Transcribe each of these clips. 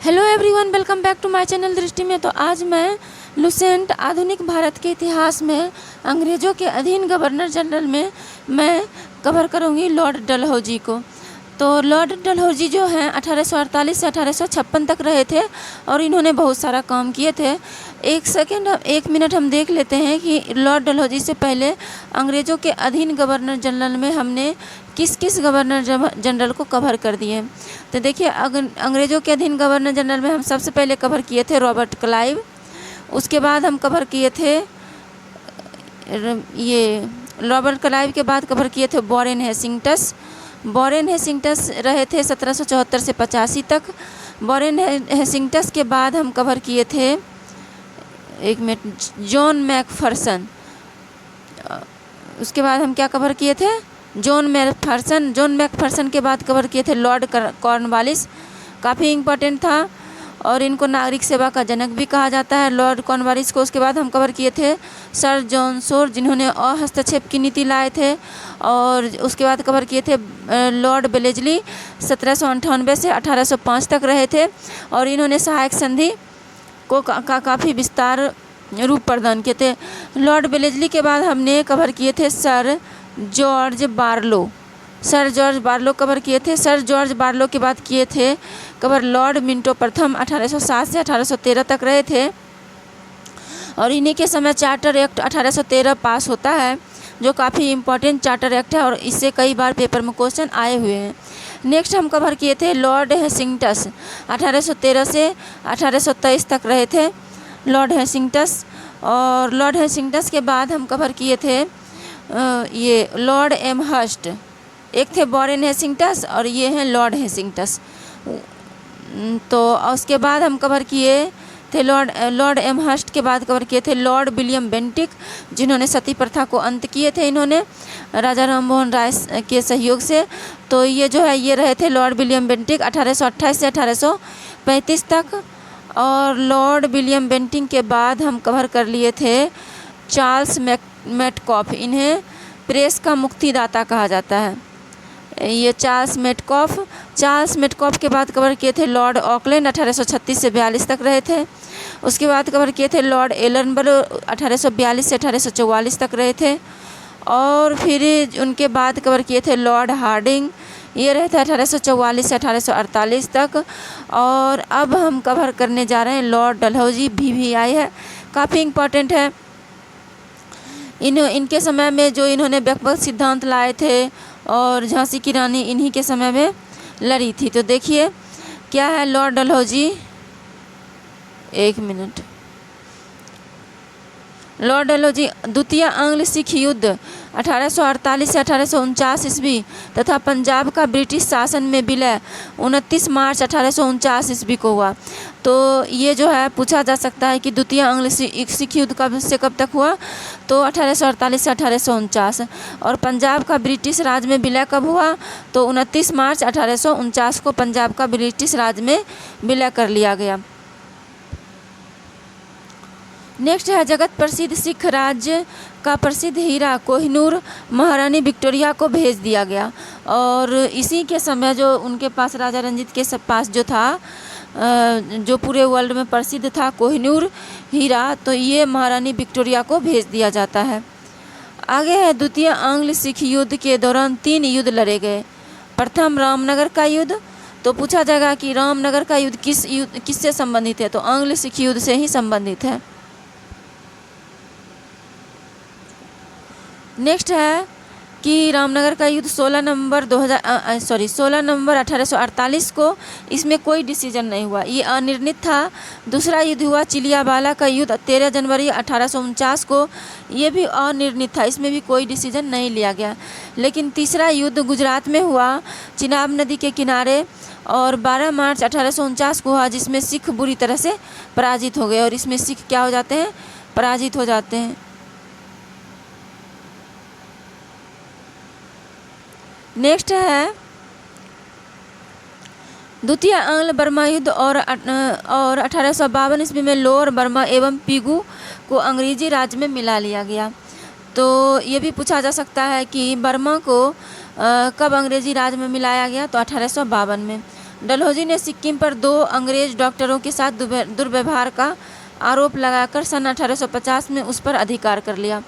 Hello everyone, welcome back to my channel Drishti में। तो आज मैं लुसेंट आधुनिक भारत के इतिहास में अंग्रेज़ों के अधीन गवर्नर जनरल में मैं कवर करूंगी लॉर्ड डलहौजी को। तो लॉर्ड डलहौजी जो हैं 1848 से 1856 तक रहे थे और इन्होंने बहुत सारा काम किए थे। एक मिनट हम देख लेते हैं कि लॉर्ड डलहौजी से पहले अंग्रेज़ों के अधीन गवर्नर जनरल में हमने किस किस गवर्नर जनरल को कवर कर दिए। तो देखिए, अंग्रेज़ों के अधीन गवर्नर जनरल में हम सबसे पहले कवर किए थे रॉबर्ट क्लाइव। उसके बाद हम कवर किए थे ये रॉबर्ट क्लाइव के बाद कवर किए थे वॉरेन हेस्टिंग्स। वॉरेन हेस्टिंग्स रहे थे 1774 से 85 तक। वॉरेन हेस्टिंग्स के बाद हम कवर किए थे जॉन मैकफर्सन। उसके बाद हम क्या कवर किए थे? जॉन मैकफर्सन के बाद कवर किए थे लॉर्ड कॉर्नवालिस। काफ़ी इम्पोर्टेंट था और इनको नागरिक सेवा का जनक भी कहा जाता है, लॉर्ड कॉर्नवालिस को। उसके बाद हम कवर किए थे सर जॉन शोर, जिन्होंने हस्तक्षेप की नीति लाए थे। और उसके बाद कवर किए थे लॉर्ड बेलेजली, 1798 से 1805 तक रहे थे और इन्होंने सहायक संधि को काफ़ी विस्तार रूप प्रदान किए थे। लॉर्ड बेलेजली के बाद हमने कवर किए थे सर जॉर्ज बार्लो कवर किए थे। सर जॉर्ज बार्लो के बाद किए थे कवर लॉर्ड मिंटो प्रथम, 1807 से 1813 तक रहे थे और इन्हीं के समय चार्टर एक्ट 1813 पास होता है, जो काफ़ी इम्पोर्टेंट चार्टर एक्ट है और इससे कई बार पेपर में क्वेश्चन आए हुए हैं। नेक्स्ट हम कवर किए थे लॉर्ड हेस्टिंग्स, 1813 से 1823 तक रहे थे लॉर्ड हेस्टिंग्स। और लॉर्ड हेस्टिंग्स के बाद हम कवर किए थे ये लॉर्ड एमहर्स्ट। एक थे वॉरेन हेस्टिंग्स और ये हैं लॉर्ड हेस्टिंग्स। तो उसके बाद हम कवर किए थे लॉर्ड एमहर्स्ट के बाद कवर किए थे लॉर्ड विलियम बेंटिक, जिन्होंने सती प्रथा को अंत किए थे इन्होंने राजा राममोहन राय के सहयोग से। तो ये जो है ये रहे थे लॉर्ड विलियम बेंटिक 1828 से 1835 तक। और लॉर्ड विलियम बेंटिक के बाद हम कवर कर लिए थे चार्ल्स मेटकॉफ। इन्हें प्रेस का मुक्तिदाता कहा जाता है, ये चार्ल्स मेटकॉफ के बाद कवर किए थे लॉर्ड ऑकलैंड, 1836 से 42 तक रहे थे। उसके बाद कवर किए थे लॉर्ड एलनबरो, 1842 से 1844 तक रहे थे। और फिर उनके बाद कवर किए थे लॉर्ड हार्डिंग, ये रहे थे 1844 से 1848 तक। और अब हम कवर करने जा रहे हैं लॉर्ड डलहौजी, VVI है, काफ़ी इम्पोर्टेंट है। इनके समय में जो इन्होंने व्यक्तिगत सिद्धांत लाए थे और झांसी की रानी इन्हीं के समय में लड़ी थी। तो देखिए क्या है लॉर्ड डलहौजी, एक मिनट। लॉर्ड डलहौजी द्वितीय आंग्ल सिख युद्ध 1848 से 1849 ईस्वी तथा पंजाब का ब्रिटिश शासन में विलय 29 मार्च 1849 ईस्वी को हुआ। तो ये जो है पूछा जा सकता है कि द्वितीय आंग्ल सिख युद्ध कब से कब तक हुआ, तो 1848 से 1849। और पंजाब का ब्रिटिश राज में विलय कब हुआ, तो 29 मार्च 1849 को पंजाब का ब्रिटिश राज में विलय कर लिया गया। नेक्स्ट है जगत प्रसिद्ध सिख राज्य का प्रसिद्ध हीरा कोहिनूर महारानी विक्टोरिया को भेज दिया गया। और इसी के समय जो उनके पास राजा रंजीत के पास जो था जो पूरे वर्ल्ड में प्रसिद्ध था कोहिनूर हीरा, तो ये महारानी विक्टोरिया को भेज दिया जाता है। आगे है द्वितीय आंग्ल सिख युद्ध के दौरान 3 युद्ध लड़े गए। प्रथम रामनगर का युद्ध, तो पूछा जाएगा कि रामनगर का युद्ध किससे संबंधित है, तो आंग्ल सिख युद्ध से ही संबंधित है। नेक्स्ट है कि रामनगर का युद्ध 16 नवंबर 1848 को, इसमें कोई डिसीजन नहीं हुआ, ये अनिर्णित था। दूसरा युद्ध हुआ चिलियावाला का युद्ध 13 जनवरी 1849 को, ये भी अनिर्णित था, इसमें भी कोई डिसीजन नहीं लिया गया। लेकिन तीसरा युद्ध गुजरात में हुआ चिनाब नदी के किनारे और 12 मार्च 1849 को हुआ, जिसमें सिख बुरी तरह से पराजित हो गए। और इसमें सिख क्या हो जाते हैं? पराजित हो जाते हैं। नेक्स्ट है द्वितीय आंग्ल बर्मा युद्ध और 1852 ईस्वी में लोअर बर्मा एवं पीगू को अंग्रेजी राज में मिला लिया गया। तो ये भी पूछा जा सकता है कि बर्मा को कब अंग्रेजी राज में मिलाया गया, तो 1852 में। डलहौजी ने सिक्किम पर 2 अंग्रेज डॉक्टरों के साथ दुर्व्यवहार का आरोप लगाकर सन 1850 में उस पर अधिकार कर लिया।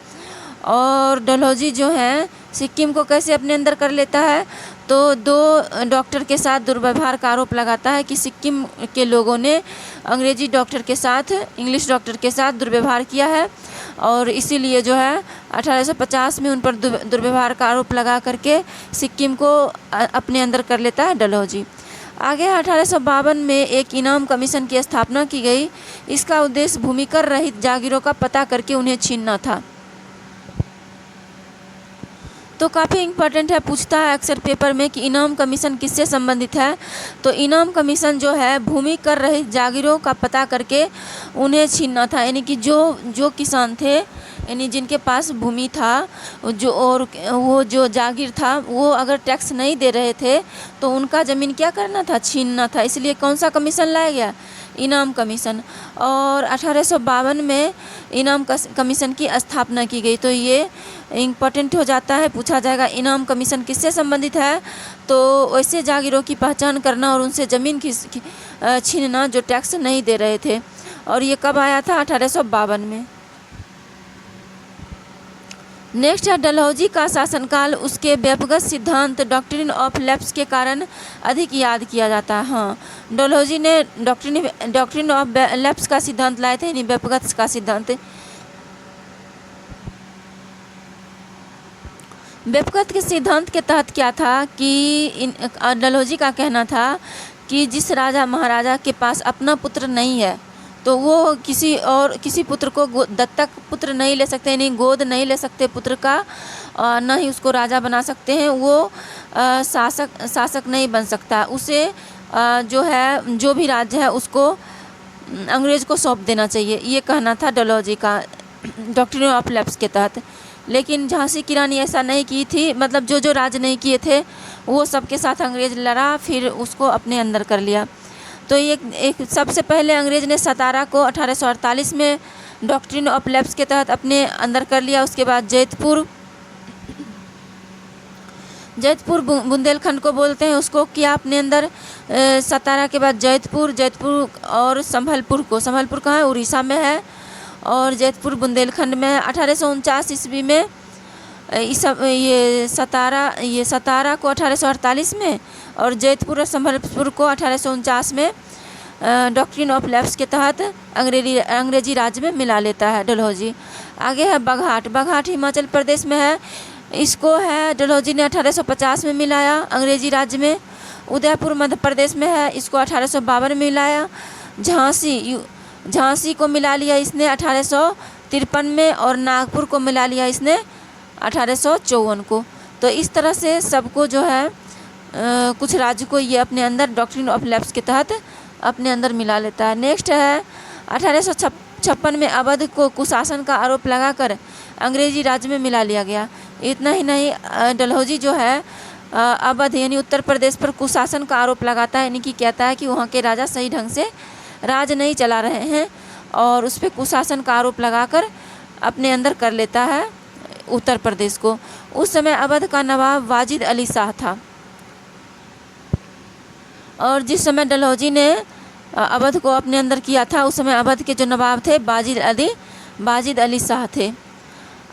और डलहौजी जो है सिक्किम को कैसे अपने अंदर कर लेता है, तो 2 डॉक्टर के साथ दुर्व्यवहार का आरोप लगाता है कि सिक्किम के लोगों ने अंग्रेजी डॉक्टर के साथ, इंग्लिश डॉक्टर के साथ दुर्व्यवहार किया है, और इसीलिए जो है 1850 में उन पर दुर्व्यवहार का आरोप लगा करके सिक्किम को अपने अंदर कर लेता है डलहौजी। आगे 1852 में एक इनाम कमीशन की स्थापना की गई। इसका उद्देश्य भूमिकर रहित जागीरों का पता करके उन्हें छीनना था। तो काफ़ी इम्पोर्टेंट है, पूछता है अक्सर पेपर में कि इनाम कमीशन किससे संबंधित है। तो इनाम कमीशन जो है भूमि कर रहित जागीरों का पता करके उन्हें छीनना था, यानी कि जो किसान थे, यानी जिनके पास भूमि था, वो जो जागीर था, वो अगर टैक्स नहीं दे रहे थे तो उनका ज़मीन क्या करना था, छीनना था। इसलिए कौन सा कमीशन लाया गया, इनाम कमीशन। और 1852 में इनाम कमीशन की स्थापना की गई। तो ये इम्पोर्टेंट हो जाता है, पूछा जाएगा इनाम कमीशन किससे संबंधित है, तो वैसे जागीरों की पहचान करना और उनसे ज़मीन छीनना जो टैक्स नहीं दे रहे थे। और ये कब आया था, 1852 में। नेक्स्ट है डलहौजी का शासनकाल उसके व्यक्तिगत सिद्धांत डॉक्ट्रिन ऑफ लैप्स के कारण अधिक याद किया जाता है। हाँ, डलहौजी ने डॉक्ट्रिन ऑफ लैप्स का सिद्धांत लाए थे, यानी व्यक्तिगत का सिद्धांत। व्यक्तिगत के सिद्धांत के तहत क्या था कि डलहौजी का कहना था कि जिस राजा महाराजा के पास अपना पुत्र नहीं है तो वो किसी पुत्र को दत्तक पुत्र नहीं ले सकते, यानी गोद नहीं ले सकते पुत्र का, न ही उसको राजा बना सकते हैं। वो शासक नहीं बन सकता। उसे जो भी राज्य है उसको अंग्रेज को सौंप देना चाहिए, ये कहना था डलहौजी का डॉक्ट्रिन ऑफ लैप्स के तहत। लेकिन झांसी की रानी ऐसा नहीं की थी, मतलब जो राज नहीं किए थे वो सबके साथ अंग्रेज लड़ा, फिर उसको अपने अंदर कर लिया। तो एक सबसे पहले अंग्रेज ने सतारा को 1848 में डॉक्ट्रिन ऑफ लैप्स के तहत अपने अंदर कर लिया। उसके बाद जैतपुर बुंदेलखंड को बोलते हैं, उसको किया अपने अंदर। सतारा के बाद जैतपुर और संभलपुर कहाँ है, उड़ीसा में है, और जैतपुर बुंदेलखंड में है। 1849 ईस्वी में ये सतारा को 1848 में और जैतपुर और संभलपुर को 1849 में डॉक्ट्रिन ऑफ लैप्स के तहत अंग्रेजी राज्य में मिला लेता है डलहौजी। आगे है बघाट हिमाचल प्रदेश में है। इसको है डलहौजी ने 1850 में मिलाया अंग्रेजी राज्य में। उदयपुर मध्य प्रदेश में है, इसको 1852 में मिलाया। झांसी को मिला लिया इसने 1853 में, और नागपुर को मिला लिया इसने 1854 को। तो इस तरह से सबको जो है कुछ राज्य को ये अपने अंदर डॉक्ट्रिन ऑफ लैप्स के तहत अपने अंदर मिला लेता है। नेक्स्ट है 1856 में अवध को कुशासन का आरोप लगाकर अंग्रेजी राज्य में मिला लिया गया। इतना ही नहीं, डलहौजी जो है अवध यानी उत्तर प्रदेश पर कुशासन का आरोप लगाता है, यानी कि कहता है कि वहाँ के राजा सही ढंग से राज नहीं चला रहे हैं, और उस पर कुशासन का आरोप लगाकर अपने अंदर कर लेता है उत्तर प्रदेश को। उस समय अवध का नवाब वाजिद अली शाह था, और जिस समय डलहौजी ने अवध को अपने अंदर किया था उस समय अवध के जो नवाब थे वाजिद अली शाह थे।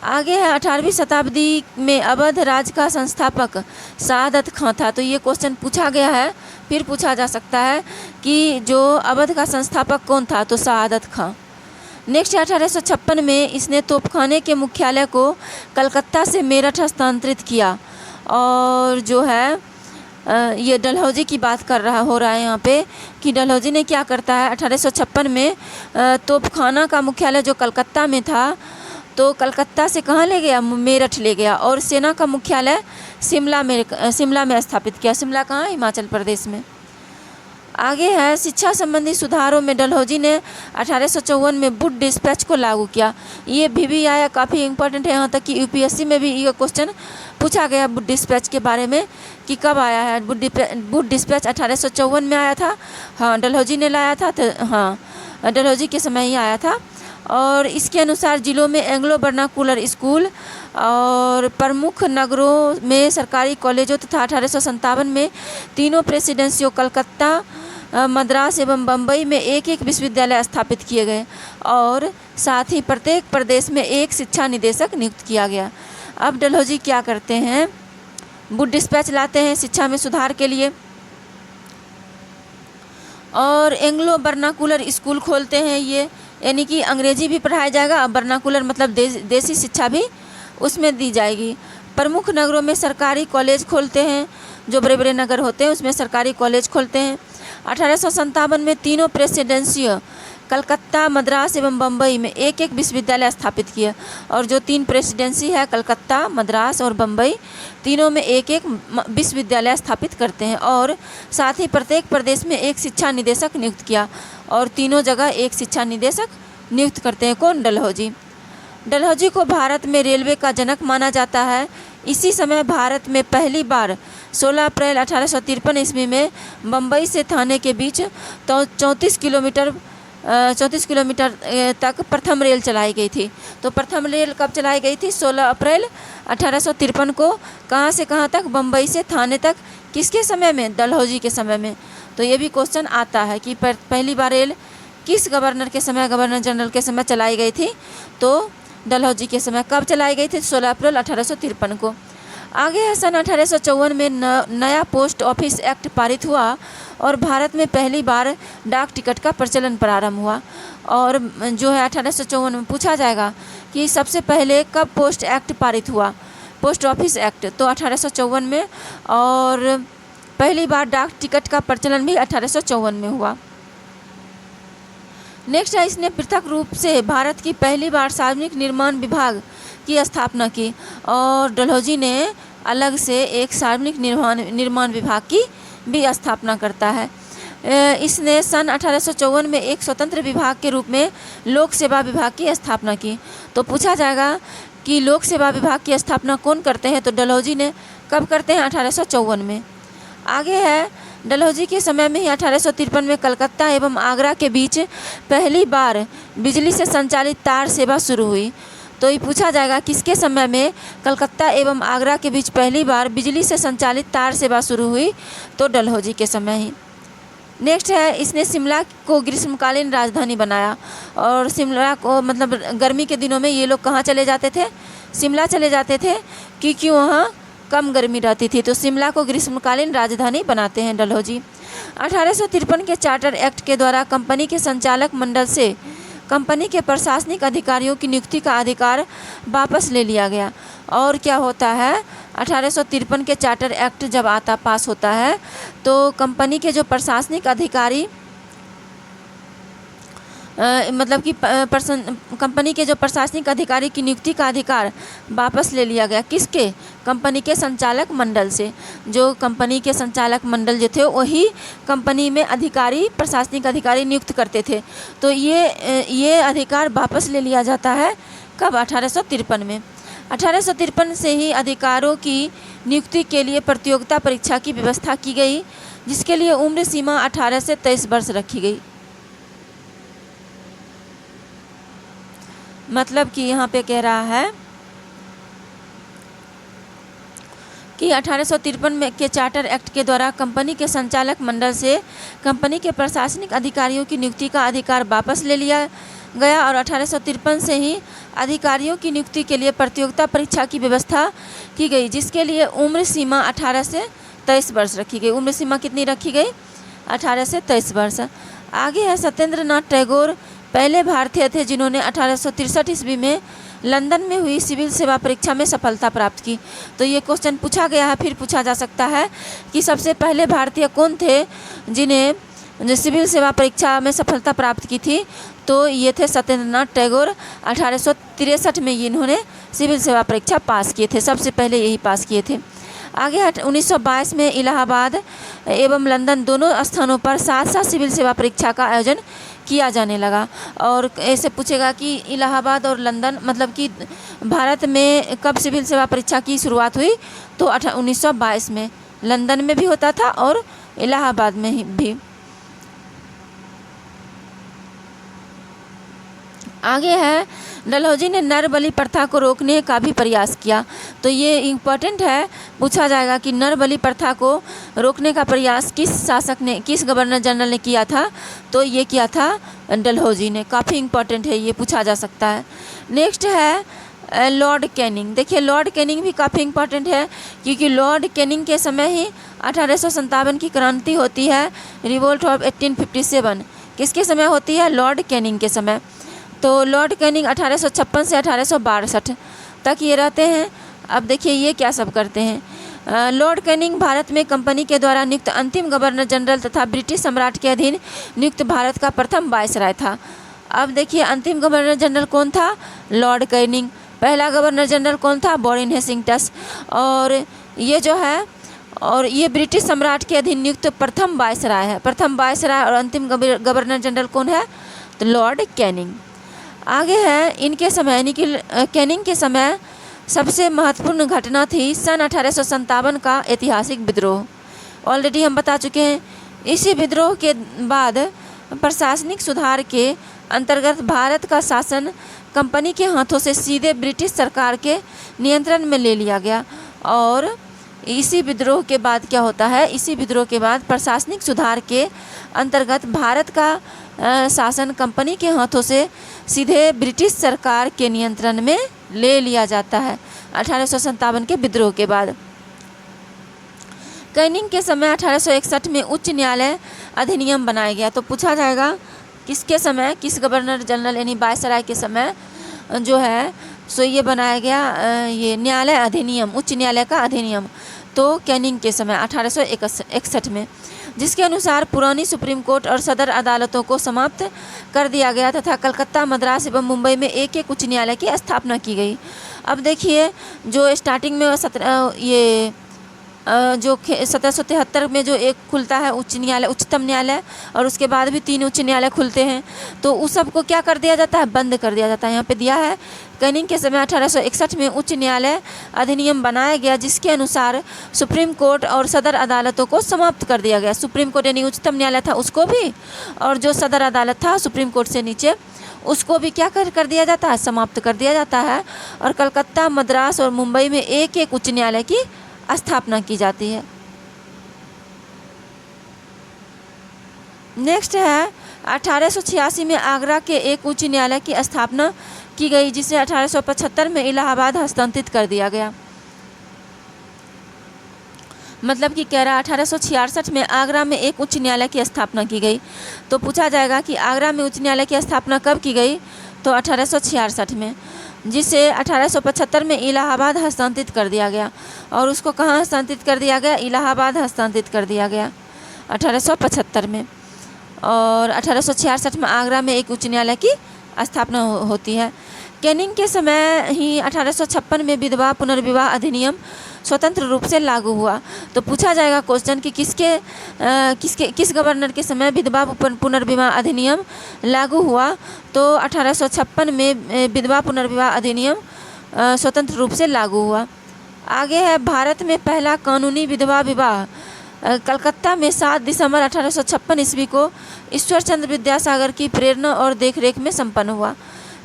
आगे है 18वीं शताब्दी में अवध राज्य का संस्थापक सआदत खां था। तो ये क्वेश्चन पूछा गया है, फिर पूछा जा सकता है कि जो अवध का संस्थापक कौन था, तो सआदत खां। नेक्स्ट 1856 में इसने तोपखाने के मुख्यालय को कलकत्ता से मेरठ हस्तांतरित किया। और जो है ये डलहौजी की बात हो रहा है यहाँ पे कि डलहौजी ने क्या करता है 1856 में तोपखाना का मुख्यालय जो कलकत्ता में था, तो कलकत्ता से कहाँ ले गया, मेरठ ले गया, और सेना का मुख्यालय शिमला में स्थापित किया। शिमला कहाँ, हिमाचल प्रदेश में। आगे है शिक्षा संबंधी सुधारों में डलहौजी ने 1854 में वुड डिस्पैच को लागू किया। ये भी आया, काफ़ी इंपॉर्टेंट है, यहाँ तक कि यूपीएससी में भी ये क्वेश्चन पूछा गया वुड डिस्पैच के बारे में कि कब आया है। वुड डिस्पैच 1854 में आया था। हाँ, डलहौजी ने लाया था, तो हाँ डलहौजी के समय ही आया था। और इसके अनुसार जिलों में एंग्लो वर्नाकुलर स्कूल और प्रमुख नगरों में सरकारी कॉलेजों तथा 1857 में तीनों प्रेसिडेंसियों कलकत्ता, मद्रास एवं बम्बई में एक एक विश्वविद्यालय स्थापित किए गए और साथ ही प्रत्येक प्रदेश में एक शिक्षा निदेशक नियुक्त किया गया। अब डलहौजी क्या करते हैं, गुड डिस्पैच लाते हैं शिक्षा में सुधार के लिए और एंग्लो बर्नाकुलर स्कूल खोलते हैं। ये यानी कि अंग्रेजी भी पढ़ाया जाएगा और बर्नाकुलर मतलब देसी शिक्षा भी उसमें दी जाएगी। प्रमुख नगरों में सरकारी कॉलेज खोलते हैं, जो बड़े बड़े नगर होते हैं उसमें सरकारी कॉलेज खोलते हैं। 1857 में तीनों प्रेसिडेंसियों कलकत्ता, मद्रास एवं बम्बई में एक एक विश्वविद्यालय स्थापित किए और जो 3 प्रेसिडेंसी है कलकत्ता, मद्रास और बम्बई, तीनों में एक एक विश्वविद्यालय स्थापित करते हैं और साथ ही प्रत्येक प्रदेश में एक शिक्षा निदेशक नियुक्त किया और तीनों जगह एक शिक्षा निदेशक नियुक्त करते हैं। कौन? डलहौजी। डलहौजी को भारत में रेलवे का जनक माना जाता है। इसी समय भारत में पहली बार 16 अप्रैल 1853 ईस्वी में बम्बई से थाने के बीच 34 किलोमीटर तक प्रथम रेल चलाई गई थी। तो प्रथम रेल कब चलाई गई थी? 16 अप्रैल 1853 को। कहाँ से कहाँ तक? बम्बई से थाने तक। किसके समय में? डलहौजी के समय में। तो ये भी क्वेश्चन आता है कि पहली बार रेल किस गवर्नर के समय, गवर्नर जनरल के समय चलाई गई थी? तो डलहौजी के समय। कब चलाई गई थी? 16 अप्रैल 1853 को। आगे है सन 1854 में नया पोस्ट ऑफिस एक्ट पारित हुआ और भारत में पहली बार डाक टिकट का प्रचलन प्रारंभ हुआ। और जो है 1854 में पूछा जाएगा कि सबसे पहले कब पोस्ट एक्ट पारित हुआ, पोस्ट ऑफिस एक्ट, तो 1854 में, और पहली बार डाक टिकट का प्रचलन भी 1854 में हुआ। नेक्स्ट है, इसने पृथक रूप से भारत की पहली बार सार्वजनिक निर्माण विभाग की स्थापना की और डलहौजी ने अलग से एक सार्वजनिक निर्माण विभाग की भी स्थापना करता है। इसने सन 1854 में एक स्वतंत्र विभाग के रूप में लोक सेवा विभाग की स्थापना की। तो पूछा जाएगा कि लोक सेवा विभाग की स्थापना कौन करते हैं? तो डलहौजी ने। कब करते हैं? 1854 में। आगे है, डलहौजी के समय में ही 1853 में कलकत्ता एवं आगरा के बीच पहली बार बिजली से संचालित तार सेवा शुरू हुई। तो ये पूछा जाएगा किसके समय में कलकत्ता एवं आगरा के बीच पहली बार बिजली से संचालित तार सेवा शुरू हुई? तो डलहौजी के समय ही। नेक्स्ट है, इसने शिमला को ग्रीष्मकालीन राजधानी बनाया और शिमला को मतलब गर्मी के दिनों में ये लोग कहाँ चले जाते थे? शिमला चले जाते थे, क्योंकि वहाँ कम गर्मी रहती थी। तो शिमला को ग्रीष्मकालीन राजधानी बनाते हैं डलहौजी। 1853 के चार्टर एक्ट के द्वारा कंपनी के संचालक मंडल से कंपनी के प्रशासनिक अधिकारियों की नियुक्ति का अधिकार वापस ले लिया गया। और क्या होता है, 1853 के चार्टर एक्ट जब पास होता है तो कंपनी के जो प्रशासनिक अधिकारी मतलब कि कंपनी के जो प्रशासनिक अधिकारी की नियुक्ति का अधिकार वापस ले लिया गया। किसके? कंपनी के संचालक मंडल से। जो कंपनी के संचालक मंडल जो थे वही कंपनी में अधिकारी, प्रशासनिक अधिकारी नियुक्त करते थे। तो ये अधिकार वापस ले लिया जाता है। कब? 1853 में। 1853 से ही अधिकारों की नियुक्ति के लिए प्रतियोगिता परीक्षा की व्यवस्था की गई, जिसके लिए उम्र सीमा 18 से 23 वर्ष रखी गई। मतलब कि यहाँ पे कह रहा है कि 1853 में के चार्टर एक्ट के द्वारा कंपनी के संचालक मंडल से कंपनी के प्रशासनिक अधिकारियों की नियुक्ति का अधिकार वापस ले लिया गया और 1853 से ही अधिकारियों की नियुक्ति के लिए प्रतियोगिता परीक्षा की व्यवस्था की गई, जिसके लिए उम्र सीमा 18 से 23 वर्ष रखी गई। उम्र सीमा कितनी रखी गई? 18 से 23 वर्ष। आगे है, सत्येंद्र नाथ टैगोर पहले भारतीय थे जिन्होंने 1863 ईस्वी में लंदन में हुई सिविल सेवा परीक्षा में सफलता प्राप्त की। तो ये क्वेश्चन पूछा गया है, फिर पूछा जा सकता है कि सबसे पहले भारतीय कौन थे जिन्हें सिविल सेवा परीक्षा में सफलता प्राप्त की थी? तो ये थे सत्येंद्र नाथ टैगोर। 1863 में इन्होंने सिविल सेवा परीक्षा पास किए थे, सबसे पहले यही पास किए थे। आगे 1922 में इलाहाबाद एवं लंदन दोनों स्थानों पर साथ साथ सिविल सेवा परीक्षा का आयोजन किया जाने लगा। और ऐसे पूछेगा कि इलाहाबाद और लंदन मतलब कि भारत में कब सिविल सेवा परीक्षा की शुरुआत हुई? तो 1922 में। लंदन में भी होता था और इलाहाबाद में भी। आगे है, डलहौजी ने नर बलि प्रथा को रोकने का भी प्रयास किया। तो ये इम्पोर्टेंट है, पूछा जाएगा कि नर बलि प्रथा को रोकने का प्रयास किस गवर्नर जनरल ने किया था? तो ये किया था डलहौजी ने। काफ़ी इम्पोर्टेंट है, ये पूछा जा सकता है। नेक्स्ट है लॉर्ड कैनिंग। देखिए लॉर्ड कैनिंग भी काफ़ी इम्पोर्टेंट है, क्योंकि लॉर्ड कैनिंग के समय ही 1857 की क्रांति होती है, रिवोल्ट ऑफ 1857। किसके समय होती है? लॉर्ड कैनिंग के समय। तो लॉर्ड कैनिंग 1856 से 1862 तक ये रहते हैं। अब देखिए ये क्या सब करते हैं। लॉर्ड कैनिंग भारत में कंपनी के द्वारा नियुक्त अंतिम गवर्नर जनरल तथा ब्रिटिश सम्राट के अधीन नियुक्त भारत का प्रथम वायसराय था। अब देखिए अंतिम गवर्नर जनरल कौन था? Lord Canning. पहला गवर्नर जनरल कौन था? Warren Hastings. और ये जो है, और ये ब्रिटिश सम्राट के अधीन नियुक्त प्रथम वायसराय है। प्रथम वायसराय और अंतिम गवर्नर जनरल कौन है? तो लॉर्ड कैनिंग। आगे है इनके समय, यानी कि कैनिंग के समय सबसे महत्वपूर्ण घटना थी सन 1857 का ऐतिहासिक विद्रोह। ऑलरेडी हम बता चुके हैं। इसी विद्रोह के बाद प्रशासनिक सुधार के अंतर्गत भारत का शासन कंपनी के हाथों से सीधे ब्रिटिश सरकार के नियंत्रण में ले लिया गया। और इसी विद्रोह के बाद क्या होता है? इसी विद्रोह के बाद प्रशासनिक सुधार के अंतर्गत भारत का शासन कंपनी के हाथों से सीधे ब्रिटिश सरकार के नियंत्रण में ले लिया जाता है 1857 के विद्रोह के बाद। कैनिंग के समय 1861 में उच्च न्यायालय अधिनियम बनाया गया। तो पूछा जाएगा किसके समय, किस गवर्नर जनरल यानी वायसराय के समय जो है सो ये बनाया गया ये न्यायालय अधिनियम, उच्च न्यायालय का अधिनियम। तो कैनिंग के समय 1861 में, जिसके अनुसार पुरानी सुप्रीम कोर्ट और सदर अदालतों को समाप्त कर दिया गया तथा कलकत्ता, मद्रास एवं मुंबई में एक एक उच्च न्यायालय की स्थापना की गई। अब देखिए जो स्टार्टिंग में जो 1773 में जो एक खुलता है उच्च न्यायालय, उच्चतम न्यायालय, और उसके बाद भी 3 उच्च न्यायालय खुलते हैं, तो उस सब को क्या कर दिया जाता है? बंद कर दिया जाता है। यहाँ पे दिया है कैनिंग के समय 1861 में उच्च न्यायालय अधिनियम बनाया गया, जिसके अनुसार सुप्रीम कोर्ट और सदर अदालतों को समाप्त कर दिया गया। सुप्रीम कोर्ट यानी उच्चतम न्यायालय था उसको भी, और जो सदर अदालत था सुप्रीम कोर्ट से नीचे उसको भी क्या कर दिया जाता है? समाप्त कर दिया जाता है। और कलकत्ता, मद्रास और मुंबई में एक एक उच्च न्यायालय की स्थापना की जाती है। नेक्स्ट है 1886 में आगरा के एक उच्च न्यायालय की स्थापना की गई, जिसे 1875 में इलाहाबाद हस्तांतरित कर दिया गया। मतलब कि कह रहा 1866 में आगरा में एक उच्च न्यायालय की स्थापना की गई। तो पूछा जाएगा कि आगरा में उच्च न्यायालय की स्थापना कब की गई? तो 1866 में, जिसे 1875 में इलाहाबाद हस्तांतरित कर दिया गया। और उसको कहाँ हस्तांतरित कर दिया गया? इलाहाबाद हस्तांतरित कर दिया गया 1875 में। और 1866 में आगरा में एक उच्च न्यायालय की स्थापना होती है। कैनिंग के समय ही 1856 में विधवा पुनर्विवाह अधिनियम स्वतंत्र रूप से लागू हुआ। तो पूछा जाएगा क्वेश्चन कि किस गवर्नर के समय विधवा पुनर्विवाह अधिनियम लागू हुआ? तो 1856 में विधवा पुनर्विवाह अधिनियम स्वतंत्र रूप से लागू हुआ। आगे है भारत में पहला कानूनी विधवा विवाह कलकत्ता में 7 दिसंबर 1856 ईस्वी को ईश्वर चंद्र विद्यासागर की प्रेरणा और देखरेख में संपन्न हुआ।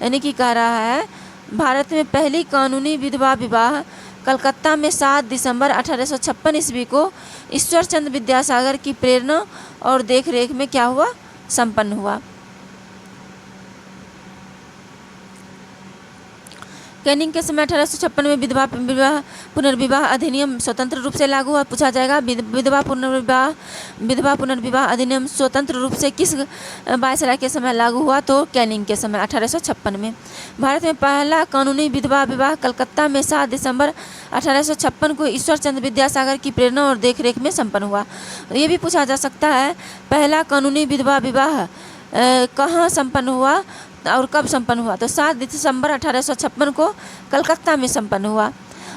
यानी कि कह रहा है भारत में पहली कानूनी विधवा विवाह कलकत्ता में 7 दिसंबर 1856 ईस्वी को ईश्वर चंद्र विद्यासागर की प्रेरणा और देखरेख में क्या हुआ? संपन्न हुआ। कैनिंग के समय 1856 में विधवा पुनर्विवाह अधिनियम स्वतंत्र रूप से लागू हुआ। पूछा जाएगा विधवा पुनर्विवाह अधिनियम स्वतंत्र रूप से किस वायसराय के समय लागू हुआ? तो कैनिंग के समय 1856 में। भारत में पहला कानूनी विधवा विवाह कलकत्ता में 7 दिसंबर 1856 को ईश्वर चंद्र विद्यासागर की प्रेरणा और देखरेख में संपन्न हुआ। ये भी पूछा जा सकता है पहला कानूनी विधवा विवाह कहाँ संपन्न हुआ और कब संपन्न हुआ? तो 7 दिसंबर 1856 को कलकत्ता में संपन्न हुआ।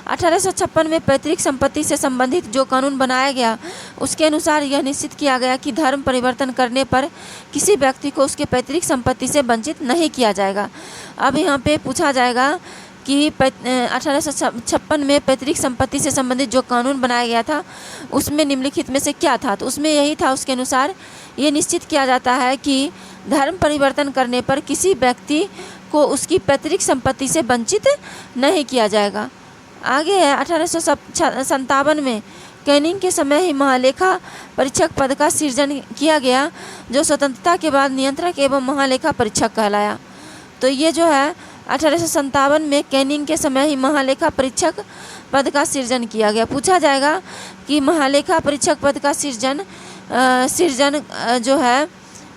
1856 में पैतृक संपत्ति से संबंधित जो कानून बनाया गया उसके अनुसार यह निश्चित किया गया कि धर्म परिवर्तन करने पर किसी व्यक्ति को उसके पैतृक संपत्ति से वंचित नहीं किया जाएगा। अब यहाँ पे पूछा जाएगा कि 1856 में पैतृक संपत्ति से संबंधित जो कानून बनाया गया था उसमें निम्नलिखित में से क्या था? तो उसमें यही था, उसके अनुसार ये निश्चित किया जाता है कि धर्म परिवर्तन करने पर किसी व्यक्ति को उसकी पैतृक संपत्ति से वंचित नहीं किया जाएगा। आगे है 1857 में कैनिंग के समय ही महालेखा परीक्षक पद का सृजन किया गया, जो स्वतंत्रता के बाद नियंत्रक एवं महालेखा परीक्षक कहलाया। तो ये जो है 1857 में कैनिंग के समय ही महालेखा परीक्षक पद का सृजन किया गया। पूछा जाएगा कि महालेखा परीक्षक पद का सृजन जो है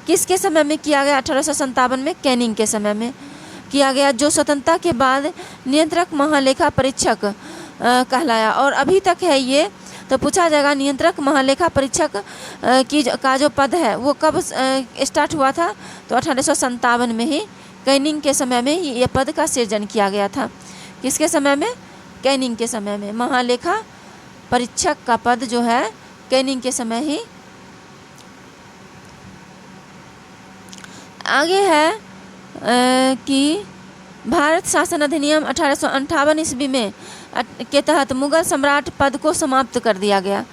किसके समय में किया गया? 1857 में कैनिंग के समय में किया गया, जो स्वतंत्रता के बाद नियंत्रक महालेखा परीक्षक कहलाया। और अभी तक है ये। तो पूछा जाएगा नियंत्रक महालेखा परीक्षक का जो पद है वो कब स्टार्ट हुआ था? तो 1857 में ही कैनिंग के समय में ही ये पद का सृजन किया गया था। किसके समय में? कैनिंग के समय में। महालेखा परीक्षक का पद जो है कैनिंग के समय ही। आगे है कि भारत शासन अधिनियम 1858 ईस्वी में के तहत मुगल सम्राट पद को समाप्त कर दिया गया।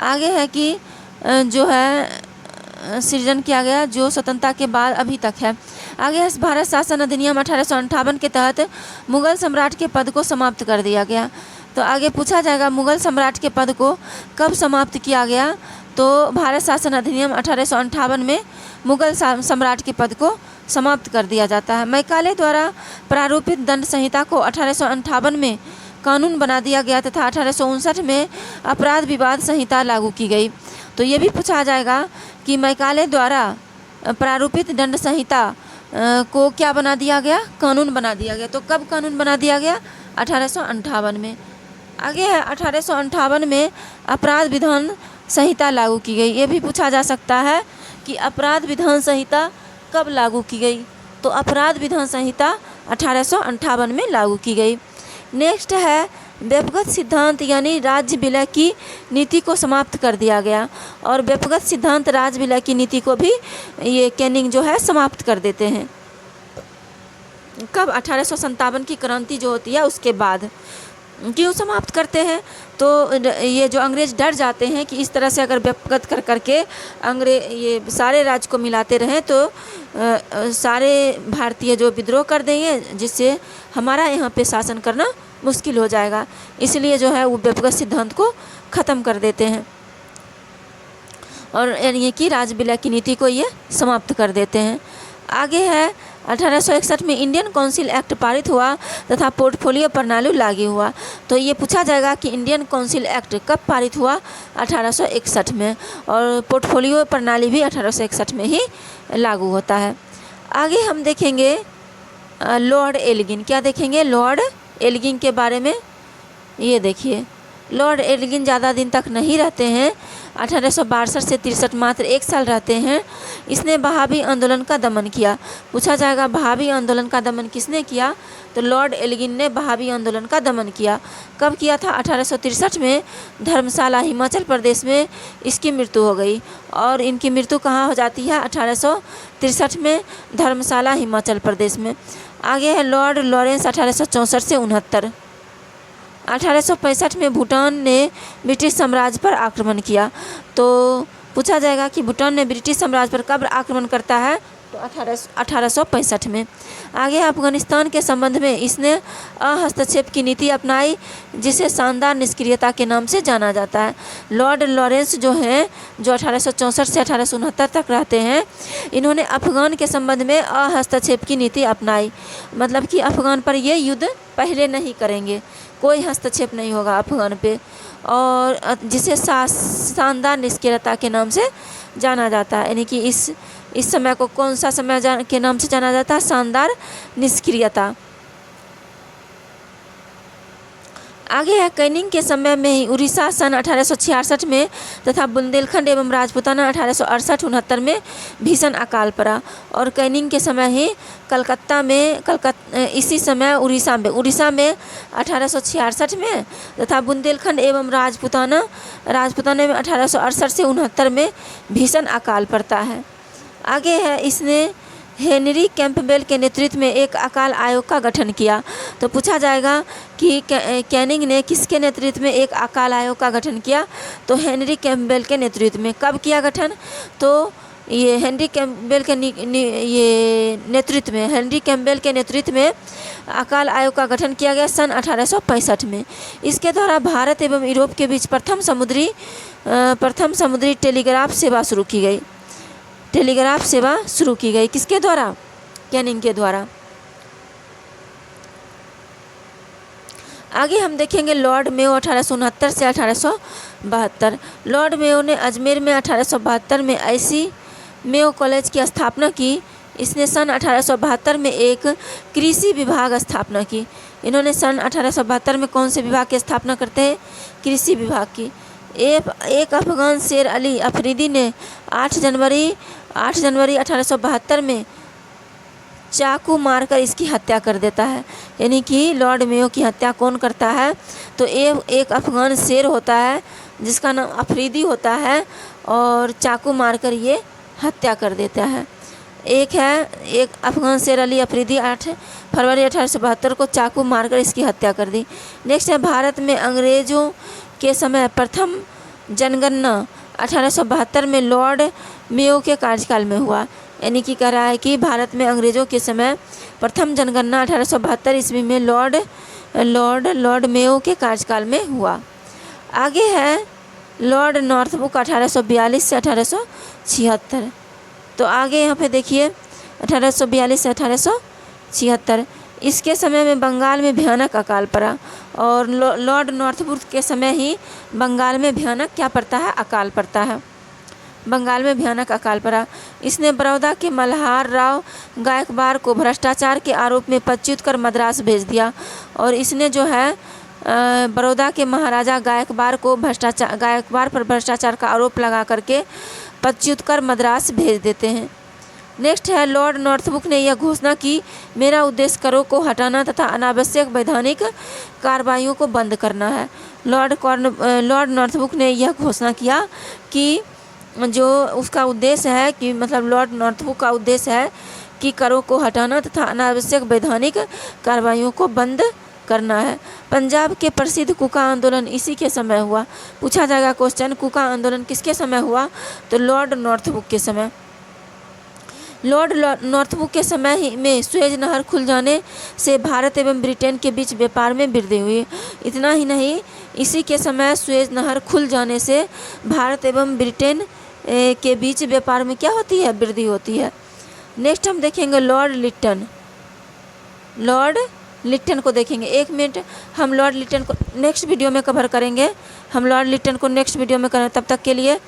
आगे है कि जो है सृजन किया गया जो स्वतंत्रता के बाद अभी तक है। आगे है भारत शासन अधिनियम 1858 के तहत मुगल सम्राट के पद को समाप्त कर दिया गया। तो आगे पूछा जाएगा मुगल सम्राट के पद को कब समाप्त किया गया? तो भारत शासन अधिनियम 1858 में मुगल सम्राट के पद को समाप्त कर दिया जाता है। मैकाले द्वारा प्रारूपित दंड संहिता को 1858 में कानून बना दिया गया तथा 1859 में अपराध विवाद संहिता लागू की गई। तो ये भी पूछा जाएगा कि मैकाले द्वारा प्रारूपित दंड संहिता को क्या बना दिया गया? कानून बना दिया गया। तो कब कानून बना दिया गया? 1858 में। आगे है 1858 में अपराध विधान संहिता लागू की गई। ये भी पूछा जा सकता है कि अपराध विधान संहिता कब लागू की गई? तो अपराध विधान संहिता 1858 में लागू की गई। नेक्स्ट है व्यक्तिगत सिद्धांत यानी राज्य विलय की नीति को समाप्त कर दिया गया। और व्यक्तिगत सिद्धांत राज्य विलय की नीति को भी ये कैनिंग जो है समाप्त कर देते हैं। कब? 1857 की क्रांति जो होती है उसके बाद। क्यों समाप्त करते हैं? तो ये जो अंग्रेज डर जाते हैं कि इस तरह से अगर व्यक्तिगत कर करके ये सारे राज्य को मिलाते रहें तो सारे भारतीय जो विद्रोह कर देंगे, जिससे हमारा यहाँ पे शासन करना मुश्किल हो जाएगा। इसलिए जो है वो व्यक्तिगत सिद्धांत को ख़त्म कर देते हैं और यानी कि राज्य विलय की नीति को ये समाप्त कर देते हैं। आगे है 1861 में इंडियन काउंसिल एक्ट पारित हुआ तथा पोर्टफोलियो प्रणाली लागू हुआ। तो ये पूछा जाएगा कि इंडियन काउंसिल एक्ट कब पारित हुआ? 1861 में। और पोर्टफोलियो प्रणाली भी 1861 में ही लागू होता है। आगे हम देखेंगे लॉर्ड एल्गिन। क्या देखेंगे? लॉर्ड एल्गिन के बारे में। ये देखिए लॉर्ड एल्गिन ज़्यादा दिन तक नहीं रहते हैं, 1862 से 63 मात्र 1 साल रहते हैं। इसने बहावी आंदोलन का दमन किया। पूछा जाएगा बहावी आंदोलन का दमन किसने किया? तो लॉर्ड एल्गिन ने बहावी आंदोलन का दमन किया। कब किया था? 1863 में धर्मशाला हिमाचल प्रदेश में इसकी मृत्यु हो गई। और इनकी मृत्यु कहाँ हो जाती है? 1863 में धर्मशाला हिमाचल प्रदेश में। आगे है लॉर्ड लॉरेंस 1864 से 69। 1865 में भूटान ने ब्रिटिश साम्राज्य पर आक्रमण किया। तो पूछा जाएगा कि भूटान ने ब्रिटिश साम्राज्य पर कब आक्रमण करता है? तो 1865 में। आगे अफगानिस्तान के संबंध में इसने हस्तक्षेप की नीति अपनाई, जिसे शानदार निष्क्रियता के नाम से जाना जाता है। लॉर्ड लॉरेंस जो हैं, जो 1864 से 1869 तक रहते हैं, इन्होंने अफगान के संबंध में हस्तक्षेप की नीति अपनाई। मतलब कि अफगान पर ये युद्ध पहले नहीं करेंगे, कोई हस्तक्षेप नहीं होगा अफगान पे, और जिसे शानदार निष्क्रियता के नाम से जाना जाता है। यानी कि इस समय को कौन सा समय के नाम से जाना जाता है? शानदार निष्क्रियता। आगे है कैनिंग के समय में ही उड़ीसा सन 1866 में तथा बुंदेलखंड एवं राजपूताना 1868-69 में भीषण अकाल पड़ा। और कैनिंग के समय ही इसी समय उड़ीसा में 1866 में तथा बुंदेलखंड एवं राजपूताना में 1868 से 69 में भीषण अकाल पड़ता है। आगे है इसने हेनरी कैंपबेल के नेतृत्व में एक अकाल आयोग का गठन किया। तो पूछा जाएगा कि कैनिंग ने किसके नेतृत्व में एक अकाल आयोग का गठन किया? तो हेनरी कैंपबेल के नेतृत्व में। कब किया गठन? तो ये हेनरी कैम्पबेल के हेनरी कैम्पबेल के नेतृत्व में अकाल आयोग का गठन किया गया सन 1865 में। इसके द्वारा भारत एवं यूरोप के बीच प्रथम समुद्री टेलीग्राफ सेवा शुरू की गई। टेलीग्राफ सेवा शुरू की गई किसके द्वारा? कैनिंग के द्वारा। आगे हम देखेंगे लॉर्ड मेयो 1869 से 1872। लॉर्ड मेयो ने अजमेर में 1872 में ऐसी मेयो कॉलेज की स्थापना की। इसने सन 1872 में एक कृषि विभाग स्थापना की। इन्होंने सन 1872 में कौन से विभाग की स्थापना करते हैं? कृषि विभाग की। एक अफगान शेर अली अफरीदी ने 8 जनवरी 1872 में चाकू मारकर इसकी हत्या कर देता है। यानी कि लॉर्ड मेयो की हत्या कौन करता है? तो एक अफगान शेर होता है जिसका नाम अफरीदी होता है और चाकू मारकर ये हत्या कर देता है। एक अफगान शेर अली अफरीदी 8 फरवरी 1872 को चाकू मारकर इसकी हत्या कर दी। नेक्स्ट है भारत में अंग्रेज़ों के समय प्रथम जनगणना 1872 में लॉर्ड मेयो के कार्यकाल में हुआ। यानी कि कह रहा है कि भारत में अंग्रेज़ों के समय प्रथम जनगणना 1872 ईस्वी में लॉर्ड मेयो के कार्यकाल में हुआ। आगे है लॉर्ड नॉर्थब्रुक 1842 से 1876। तो आगे यहाँ पे देखिए 1842 से 1876। इसके समय में बंगाल में भयानक अकाल पड़ा और लॉर्ड नॉर्थब्रुक के समय ही बंगाल में भयानक क्या पड़ता है? अकाल पड़ता है। बंगाल में भयानक अकाल पड़ा। इसने बड़ौदा के मल्हार राव गायकवाड़ को भ्रष्टाचार के आरोप में पदच्युत कर मद्रास भेज दिया। और इसने जो है बड़ौदा के महाराजा गायकवाड़ पर भ्रष्टाचार का आरोप लगा करके पदच्युत कर मद्रास भेज देते हैं। नेक्स्ट है लॉर्ड नॉर्थब्रुक ने यह घोषणा की, मेरा उद्देश्य करों को हटाना तथा अनावश्यक वैधानिक कार्रवाइयों को बंद करना है। लॉर्ड नॉर्थब्रुक ने यह घोषणा किया कि जो उसका उद्देश्य है कि मतलब लॉर्ड नॉर्थब्रुक का उद्देश्य है कि करों को हटाना तथा अनावश्यक वैधानिक कार्रवाइयों को बंद करना है। पंजाब के प्रसिद्ध कुका आंदोलन इसी के समय हुआ। पूछा जाएगा क्वेश्चन, कुका आंदोलन किसके समय हुआ? तो लॉर्ड नॉर्थब्रुक के समय। लॉर्ड नॉर्थब्रुक के समय ही में सुएज नहर खुल जाने से भारत एवं ब्रिटेन के बीच व्यापार में वृद्धि हुई। इतना ही नहीं, इसी के समय सुएज नहर खुल जाने से भारत एवं ब्रिटेन के बीच व्यापार में क्या होती है? वृद्धि होती है। नेक्स्ट हम देखेंगे लॉर्ड लिट्टन को देखेंगे। 1 मिनट, हम लॉर्ड लिट्टन को नेक्स्ट वीडियो में कवर करेंगे। तब तक के लिए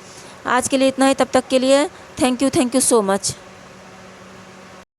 आज के लिए इतना ही। तब तक के लिए थैंक यू सो मच।